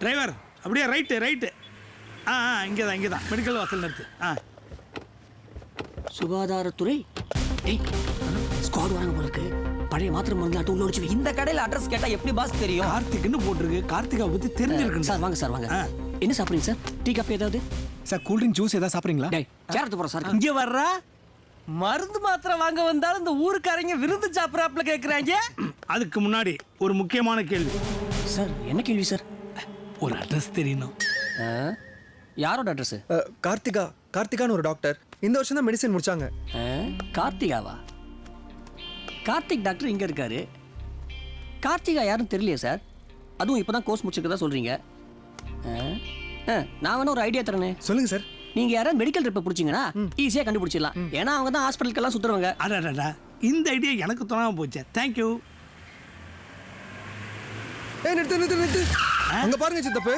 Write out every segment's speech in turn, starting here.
Driver அப்படியே right. இங்கே தான் மெடிக்கல் வாசல் நிறுத்து. சுகாதாரத்துறை. ஸ்குவாட் வாங்க போல இருக்கு. பழைய மாத்திரை மருந்து உள்ள ஒளிச்சு. இந்த கடையில் அட்ரஸ் கேட்டா எப்படி பாஸ் தெரியும்? கார்த்திக்னு போட்டிருக்கு. கார்த்திகா பத்தி தெரிஞ்சிருக்கு சார். வாங்க. என்ன சாப்பிடுறீங்க சார்? டீ காஃபி ஏதாவது? சார் கூல் ட்ரிங்க் ஜூஸ் ஏதாவது சாப்பிட்றீங்களா? சேரத்து போகிறோம் சார். இங்கே வர்றா மருந்து மாத்திரை வாங்க வந்தாலும் இந்த ஊருக்காரங்க விருந்து சாப்பிட்றாப்புல கேட்குறாங்க. அதுக்கு முன்னாடி ஒரு முக்கியமான கேள்வி சார். என்ன கேள்வி சார்? ஒரு அட்ரஸ் தெரியணும். யாரோட அட்ரஸ்? கார்த்திகான்னு ஒரு டாக்டர் இந்த வருஷம் தான் மெடிசன் முடிச்சாங்க. கார்த்திகாவா? கார்த்திக் டாக்டர் இங்கே இருக்காரு. கார்த்திகா யாரும் தெரியலையே சார். அதுவும் இப்போ தான் கோர்ஸ் முடிச்சிருக்கதா சொல்கிறீங்க. நான் வேணா ஒரு ஐடியா தரேனே. சொல்லுங்க சார். நீங்கள் யாராவது மெடிக்கல் ட்ரிப்பை பிடிச்சிங்கன்னா ஈஸியாக கண்டுபிடிச்சிடலாம். ஏன்னா அவங்க தான் ஹாஸ்பிட்டலுக்கெல்லாம் சுற்றுவாங்க. அடடா, இந்த ஐடியா எனக்கு தோணாமல் போச்சு. தேங்க்யூ. நிறுத்து. அங்க பாருங்க சித்தப்பு.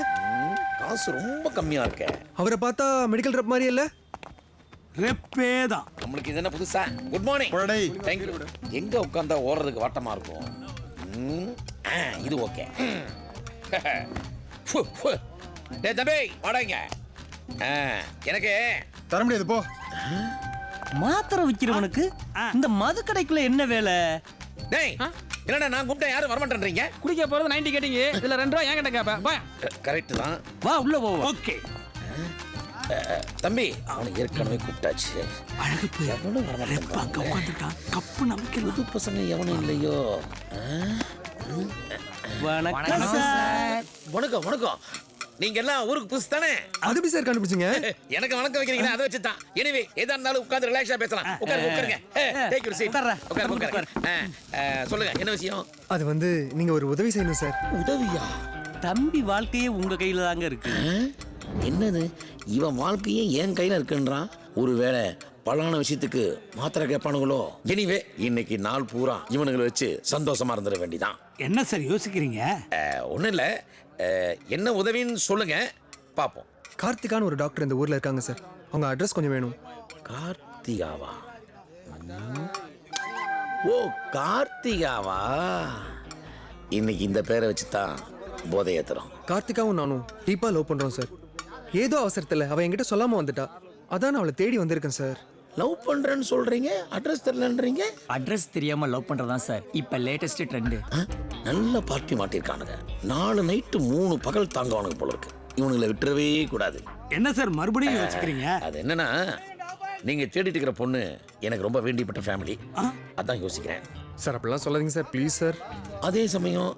காசு ரொம்ப கம்மியா இருக்கு. அவரை பார்த்தா மெடிக்கல் ரெப் மாதிரி இல்ல. ரெப்பே தான். நம்மளுக்கு இது என்ன புதுசா? Good morning. தேங்க்யூ. எங்க உட்கார்ந்தா ஓடுறதுக்கு வாட்டமா இருக்கும். இது ஓகே. டேய் தம்பி வாடாங்க. எனக்கு தர முடியாது போ. மாத்திரை விற்கிறவனுக்கு இந்த மது கடைக்குள்ள என்ன வேலை? டேய் என்னடா நான் கூப்பிட்டா யாரும் வரமாட்டேன்றீங்க? குடிக்க போறது 90 கேட்டிங்க. இதுல 2 ரூபாய் என்கிட்ட கேப்ப. கரெக்ட் தான். வா உள்ள போ. ஓகே தம்பி அவனை ஏற்கனவே கூப்பிட்டாச்சு. அழகு போய் எவனும் ரெப்பாங்க உட்காந்துட்டான். கப்பு நமக்கு புது பசங்க எவனும் இல்லையோ. வணக்கம் சார். வணக்கம். நீங்க எல்லாம் ஊருக்கு புதுசு தானே? அது எப்படி சார் கண்டுபிடிச்சீங்க? எனக்கு வணக்கம் வைக்கிறீங்களா? அதை வச்சு தான். எனிவே எதா இருந்தாலும் உட்கார்ந்து ரிலாக்ஸா பேசலாம். உட்காருங்க. Take your seat. உட்காருங்க. சொல்லுங்க என்ன விஷயம்? அது வந்து நீங்க ஒரு உதவி செய்யணும் சார். உதவியா? தம்பி வாழ்க்கையே உங்க கையில தாங்க இருக்கு. என்னது இவன் வாழ்க்கையே என் கையில இருக்குன்றான். ஒருவேளை பலான விஷயத்துக்கு மாத்திரை கேட்பானுங்களோ? எனிவே இன்னைக்கு நாள் பூரா இவனுங்களை வச்சு சந்தோஷமா இருந்துட வேண்டிதான். என்ன சார் யோசிக்கிறீங்க? ஒன்றும் இல்லை. என்ன உதவின்னு சொல்லுங்க பார்ப்போம். கார்த்திகான்னு ஒரு டாக்டர் இந்த ஊர்ல இருக்காங்க சார். அவங்க அட்ரஸ் கொஞ்சம் வேணும். கார்த்திகாவா? ஓ கார்த்திகாவா? இன்னைக்கு இந்த பேரை வச்சு தான் போதை ஏத்துறோம். கார்த்திகாவும் நானும் டீப்பா லவ் பண்றோம் சார். ஏதோ அவசரத்துல அவ என்கிட்ட சொல்லாம வந்துட்டா. அதான் அவளை தேடி வந்திருக்கேன் சார். லவ் பண்றேன்னு சொல்றீங்க, அட்ரஸ் தெரியலன்றீங்க. அட்ரஸ் தெரியாம லவ் பண்றதா சார் இப்ப லேட்டஸ்ட் ட்ரெண்ட். நல்ல பார்ட்டி மாட்டிருக்கானுங்க. 4 நைட்டு 3 பகல் தாங்கவானுங்க போல இருக்கு. இவனுங்களை விட்டுறவே கூடாது. என்ன சார் மறுபடியும் யோசிக்கிறீங்க? அது என்னன்னா நீங்க தேடிட்டு இருக்கிற பொண்ணு எனக்கு ரொம்ப வேண்டிப்பட்ட ஃபேமிலி. அதான் யோசிக்கிறேன். சார் அப்படிலாம் சொல்லாதீங்க சார் ப்ளீஸ் சார். அதே சமயம்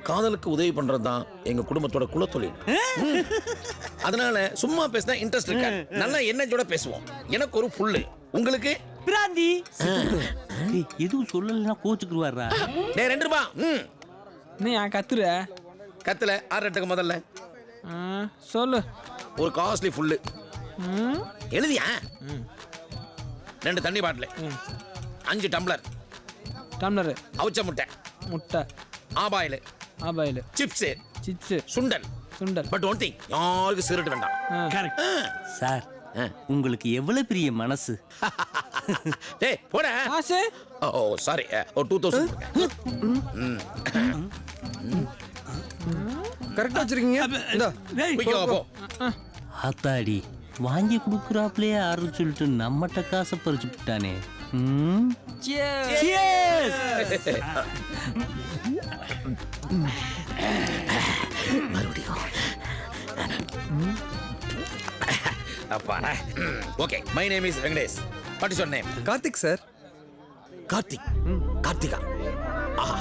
காதலுக்கு உதவி பண்றது தான் எங்க குடும்பத்தோட குலத்தொழில். அதனால சும்மா பேசினா இன்ட்ரெஸ்ட் இருக்காது. நல்லா என்னோட பேசுவோம். எனக்கு ஒரு புல்லு, உங்களுக்கு பிராந்தி. எதுவும் சொல்லலைன்னா கோச்சுக்குருவாரா? டேய் 2 ரூபா. நீ கத்துற கத்துல 6 எடுத்துக்க முதல்ல சொல்லு. ஒரு காஸ்ட்லி புல்லு எழுதியா? 2 தண்ணி பாட்டில், 5 டம்ளர், அவிச்ச முட்டை, half boil, chips, sundal. But one thing, யாருக்கு சிகரெட் வேண்டாம். Correct sir. உங்களுக்கு எவ்வளவு பெரிய மனசு. டேய் போடா. ஓ சாரி, 2000. கரெக்டா வச்சிருக்கீங்க. இந்தா போ. ஆத்தாடி வாங்கி கொடுக்குறாப்லே ஆறு சொல்லிட்டு நம்மகிட்ட காசை பறிச்சு விட்டானே. Okay, my name is Venkatesh. What is your name? Karthik sir. Karthika. ஆஹா,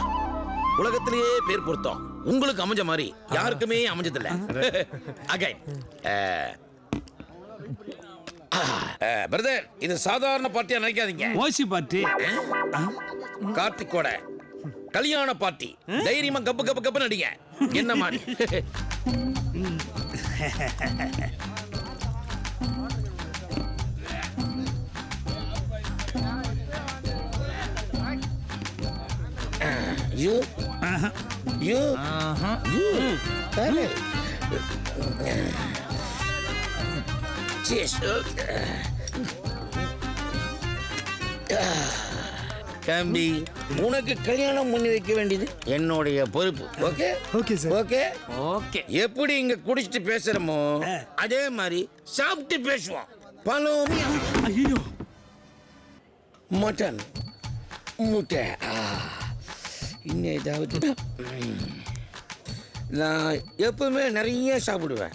உலகத்திலேயே பேர் பொருத்தம் உங்களுக்கு அமைஞ்ச மாதிரி யாருக்குமே அமைஞ்சதில்ல. அகைன் பிரதர், இது சாதாரண பார்ட்டியா நினைக்காதீங்க. ஓசி பார்ட்டி. கார்த்திக்கோட கல்யாண பார்ட்டி. தைரியமா கப்பு கப்பு கப்பு நடிங்க. என்ன மாதிரி? You cheers. தம்பி உனக்கு கல்யாணம் பண்ணி வைக்க வேண்டியது என்னுடைய பொறுப்பு. Okay okay sir. Okay okay. எப்படி இங்க குடிச்சிட்டு பேசுறோமோ அதே மாதிரி சாப்பிட்டு பேசுவோம். பழம் ஐயோ மட்டன் முட்டை இன்னும் ஏதாவது நான் எப்பவுமே நிறைய சாப்பிடுவேன்.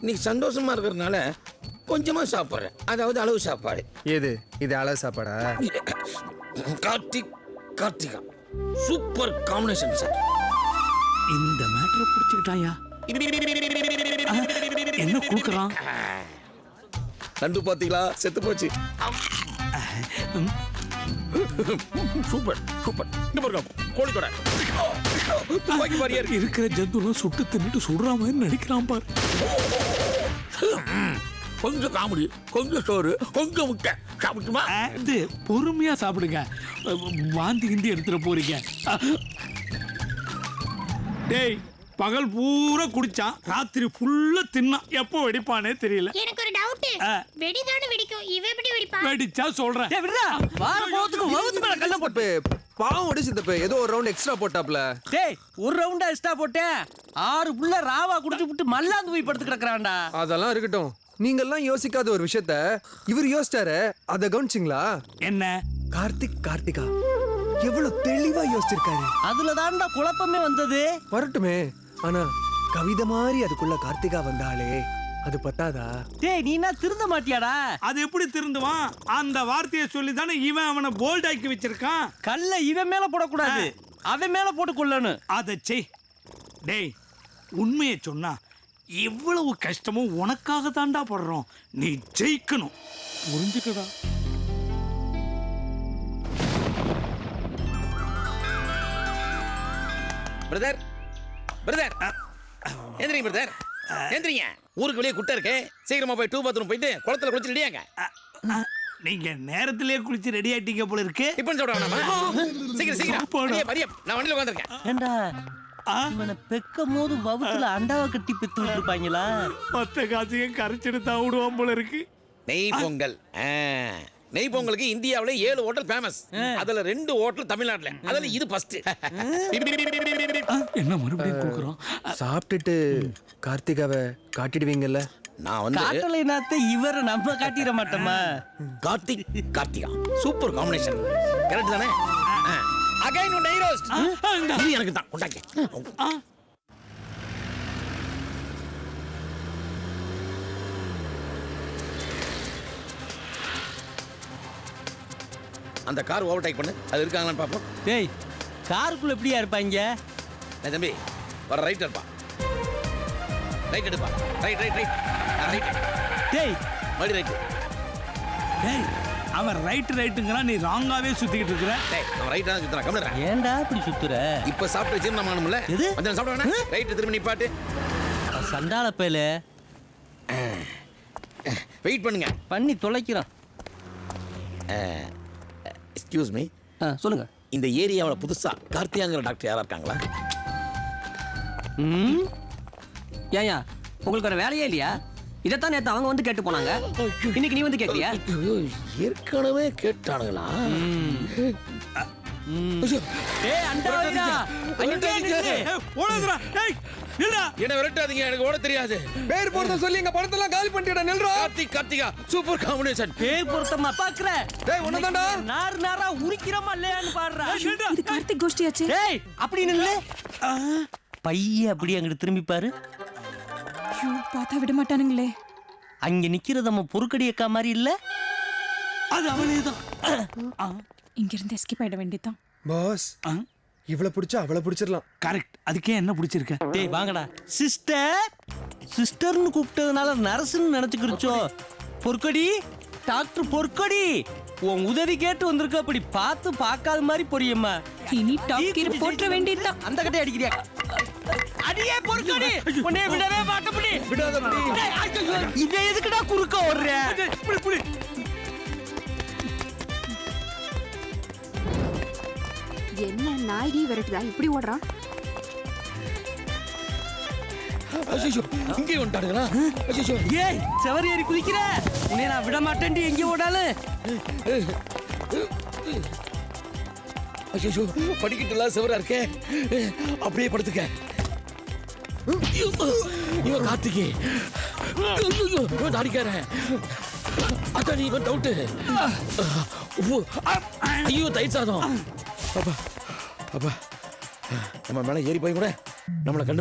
இன்னைக்கு சந்தோஷமா இருக்கிறதுனால கொஞ்சமா சாப்பிட்றேன். அதாவது அளவு சாப்பாடு. ஏது இது அளவு சாப்பாடா? Karthika super combination sir. இந்த மேட்டரை பிடிச்சிக்கிட்டாயா? என்ன கொடுக்குறான்? நண்டு பாத்தீங்களா? செத்து போச்சு. Super super. இங்க பாருங்க கோழிக்கோட துப்பாக்கி மாதிரியே இருக்கு. இருக்கிற ஜந்துலாம் சுட்டு தின்னுட்டு சுடுற மாதிரி நடிக்கிறான் பாரு. கொஞ்சம் காமெடி, கொஞ்சம் சோறு, கொஞ்சம் முட்டை சாப்பிட்டுமா? இது பொறுமையா சாப்பிடுங்க. வாந்தி கிந்தி எடுத்துட போறீங்க. டேய் பகல் பூரா குடிச்சான், ராத்திரி ஃபுல்லா தின்னான். எப்போ வெடிப்பானே தெரியல. எனக்கு ஒரு டவுட். வெடிதானே வெடிக்கும், இவ எப்படி வெடிப்பா? வெடிச்சா சொல்றேன். டேய் விடுடா. வார போறதுக்கு வவுத்து மேல கல்ல போட்டு. பாவம் ஒடி சித்தப்பு ஏதோ ஒரு ரவுண்ட் எக்ஸ்ட்ரா போட்டாப்ல. டேய் ஒரு ரவுண்டா எக்ஸ்ட்ரா போட்டேன். 6 புள்ள ராவா குடிச்சு விட்டு மல்லாந்து போய் படுத்து கிடக்குறான்டா. அதெல்லாம் இருக்கட்டும். நீங்கெல்லாம் யோசிக்காத ஒரு விஷயத்த இவர் யோசிச்சாரு. அதை கவனிச்சிங்களா? என்ன? கார்த்திகா எவ்வளவு தெளிவா யோசிச்சிருக்காரு. அதுல தான்டா குழப்பமே வந்தது. வரட்டுமே. ஆனா கவிதை மாதிரி அதுக்குள்ள கார்த்திகா வந்தாலே அது பத்தாதா? டேய் நீ என்ன திருந்த மாட்டியாடா? அது எப்படி திருந்துவான்? அந்த வார்த்தையை சொல்லி தானே இவன் அவனை போல்ட் ஆக்கி வச்சிருக்கான். கல்ல இவன் மேல போடக்கூடாது, அவன் மேல போட்டு கொள்ளணும். அதை செய். டேய் உண்மையை சொன்னா இவ்வளவு கஷ்டமும் உனக்காக தாண்டா படுறோம். நீ ஜெயிக்கணும். புரிஞ்சுக்கடா. பிரதர் பிரதர் எந்திரிங்க பிரதர் எந்திரிங்க. ஊருக்கு வெளியே குட்டை இருக்கு. சீக்கிரமா போய் 2 பாத்ரூம் போயிட்டு குளத்துல குளிச்சு ரெடியாங்க. நீங்க நேரத்திலேயே குளிச்சு ரெடி ஆயிட்டீங்க போல இருக்கு. இப்போ சொல்றேன் நாம. சீக்கிரம் சீக்கிரம். சாப்பாடா? பரியா, பரியா. நான் வண்டியில உட்கார்ந்திருக்கேன். ஏண்டா இவனை பெக்கும் போது வவுத்துல அண்டாவை கட்டி பெத்து விட்டுருப்பாங்களா? மொத்த காசையும் கரைச்சிட்டு தான் விடுவான் போல இருக்கு. நெய் பொங்கல். நெய் பொங்கலுக்கு இந்தியாவுல 7 ஹோட்டல் ஃபேமஸ். அதுல 2 ஹோட்டல் தமிழ்நாட்டுல. அதுல இது ஃபர்ஸ்ட். என்ன மறுபடியும் கொடுக்குறோம்? சாப்பிட்டுட்டு கார்த்திகாவை காட்டிடுவீங்கல்ல? நான் வந்து காட்டலை நாத்த இவரை நம்ம காட்டிட மாட்டோமா? Karthika super combination. கரெக்ட் தானே? அகைன் நெய் ரோஸ்ட். இது எனக்கு தான் கொண்டாங்க. அந்த கார் ஓவர்டேக் பண்ணு. அது இருக்காங்களான்னு பாப்போம். டேய் காருக்குள்ள எப்படியா இருப்பாங்க? தம்பி வர ரைட் இருப்பா. ரைட் எடுப்பா. Right right right right. டேய் மறுபடி ரைட். டேய் அவன் ரைட்டுங்கிறான், நீ ராங்காவே சுத்திக்கிட்டு இருக்கிற. டேய் நான் ரைட் தான் சுத்துறேன். கம்முடா. ஏன்டா இப்படி சுத்துற? இப்ப சாப்பிட்டு ஜீரணமானும்ல. எது? கொஞ்சம் சாப்பிட வேணா. ரைட் திரும்பி நிப்பாட்டு. சண்டால பேல வெயிட் பண்ணுங்க. பண்ணி தொலைக்கிறான். Excuse me. சொல்லுங்க. இந்த ஏரியாவில் புதுசா கார்த்தியாங்கிற டாக்டர் யாரா இருக்காங்களா? ஏயா உங்களுக்கு ஒரு வேலையே இல்லையா? இதைத்தான் நேத்து அவங்க வந்து கேட்டு போனாங்க, இன்னைக்கு நீ வந்து கேட்கறியா? ஏற்கனவே கேட்டானுங்களா? ஏய் அண்டாவைடா அங்கே நில்லு. ஓடுங்கடா. டேய் நில்லுடா. என்ன விரட்டாதீங்க, எனக்கு ஓட தெரியாது. பேர் போறத சொல்லி எங்க பணத்தெல்லாம் காலி பண்ணிட்டா. நெல்றா. Karthika super combination. பேர் பொருத்தமா பாக்குற? டேய் உன்னதான்டா. நார் நாரா உரிக்கிறமா இல்லையான்னு பாடுறா. நில்லுடா. இது கார்த்திக் கோஷ்டியாச்சு. ஏய் அப்படி நில்லு. பைய அப்படி அங்கிட்டு திரும்பி பாரு. ஐயோ பார்த்தா விட மாட்டானுங்களே. அங்க நிக்கிறது நம்ம பொறுக்கடி அக்கா மாதிரி இல்ல? அது அவளே தான். இங்க இருந்து எஸ்கேப் ஆயிட வேண்டியதான். பாஸ் இவளை பிடிச்சா அவளை பிடிச்சிடலாம். கரெக்ட். அதுக்கே என்ன பிடிச்சிருக்க? டேய் வாங்கடா. சிஸ்டர்னு கூப்பிட்டதுனால நர்ஸ்னு நினைச்சுக்கிருச்சோ? பொற்கொடி டாக்டர் பொற்கொடி உன் உதவி கேட்டு வந்திருக்க. அப்படி பார்த்து பார்க்காத மாதிரி பொரியம்மா. இனி டாப் கீர் போட்ற வேண்டியதான். அந்த கட்டை அடிக்கிறியா? அடியே பொற்கொடி உன்னை விடவே மாட்டேன். விடாதபடி. இதை எதுக்குடா குறுக்க ஓடுற? புடி புடி. என்ன நாயகி விரட்டுதா இப்படி ஓடுறான்? ஐயோ இங்கே வந்துட்டானுங்களா? ஐயோ ஏய் செவரி ஏறி குதிக்கிற. உன்னை நான் விட மாட்டேன்டி எங்க ஓடாலும். ஐயோ படிக்கட்டுலாம் சிவரா இருக்கே. அப்படியே படுத்துக்க. இவன் கார்த்திகே. இவன் தாடிக்காரன். அதான் இவன் டவுட்டு. ஐயோ தயிர் சாதம். அப்பா அப்பா நம்ம மேல ஏறி போய் கூட நம்மளை கண்டு